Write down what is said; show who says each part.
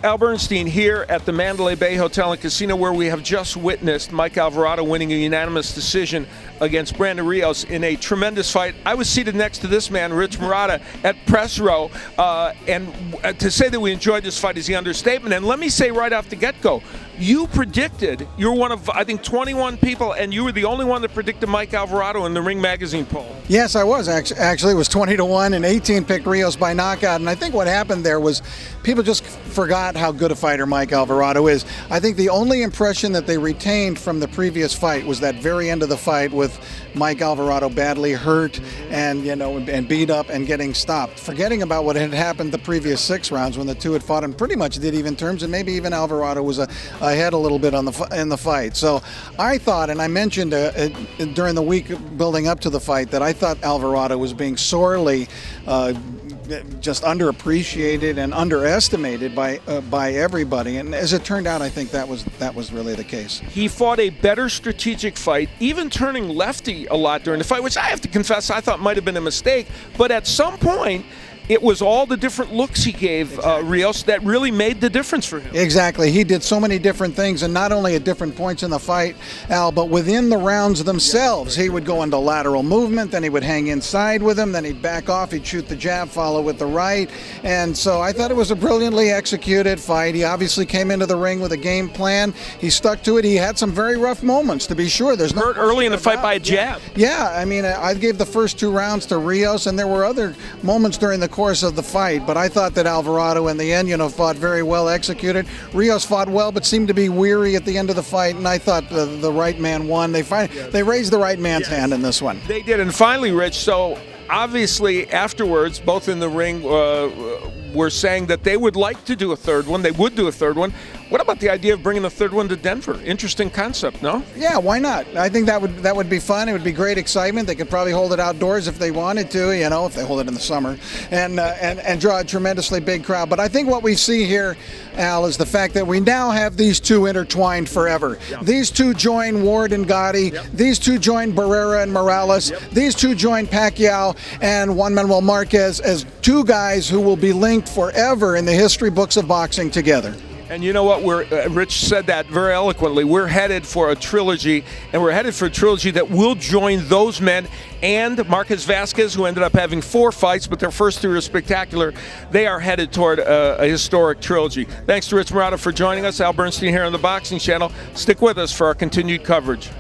Speaker 1: Al Bernstein here at the Mandalay Bay Hotel and Casino, where we have just witnessed Mike Alvarado winning a unanimous decision against Brandon Rios in a tremendous fight. I was seated next to this man, Rich Marotta, at press row, and to say that we enjoyed this fight is the understatement. And let me say right off the get-go, you predicted, you're one of, I think, 21 people, and you were the only one that predicted Mike Alvarado in the Ring Magazine poll.
Speaker 2: Yes, I was. Actually, it was 20-1, and 18 picked Rios by knockout. And I think what happened there was people just forgot how good a fighter Mike Alvarado is. I think the only impression that they retained from the previous fight was that very end of the fight with Mike Alvarado badly hurt and, and beat up and getting stopped, forgetting about what had happened the previous 6 rounds when the two had fought and pretty much did even terms, and maybe even Alvarado was ahead a little bit in the fight. So I thought, and I mentioned during the week building up to the fight, that I thought Alvarado was being sorely just underappreciated and underestimated by everybody, and as it turned out, I think that was really the case.
Speaker 1: He fought a better strategic fight, even turning lefty a lot during the fight, which I have to confess I thought might have been a mistake, but at some point it was all the different looks he gave Rios that really made the difference for him.
Speaker 2: Exactly. He did so many different things, and not only at different points in the fight, Al, but within the rounds themselves. He would go into lateral movement, then he would hang inside with him, then he'd back off, he'd shoot the jab, follow with the right. And so I thought it was a brilliantly executed fight. He obviously came into the ring with a game plan. He stuck to it. He had some very rough moments, to be sure. There's
Speaker 1: hurt early in the fight by a jab.
Speaker 2: Yeah, I mean, I gave the first 2 rounds to Rios, and there were other moments during the course of the fight, but I thought that Alvarado in the end, fought very well executed. Rios fought well, but seemed to be weary at the end of the fight, and I thought the right man won. They raised the right man's hand in this one.
Speaker 1: They did, and finally, Rich, so obviously afterwards, both in the ring were saying that they would like to do a third one. They would do a third one. What about the idea of bringing a third one to Denver? Interesting concept, no?
Speaker 2: Yeah, why not? I think that would be fun. It would be great excitement. They could probably hold it outdoors if they wanted to, if they hold it in the summer, and draw a tremendously big crowd. But I think what we see here, Al, is the fact that we now have these two intertwined forever. Yeah. These two join Ward and Gotti. Yep. These two join Barrera and Morales. Yep. These two join Pacquiao and Juan Manuel Marquez as 2 guys who will be linked forever in the history books of boxing together.
Speaker 1: And you know what? Rich said that very eloquently. We're headed for a trilogy, and we're headed for a trilogy that will join those men and Marquez Vasquez, who ended up having 4 fights, but their first 3 were spectacular. They are headed toward a historic trilogy. Thanks to Rich Marotta for joining us. Al Bernstein here on the Boxing Channel. Stick with us for our continued coverage.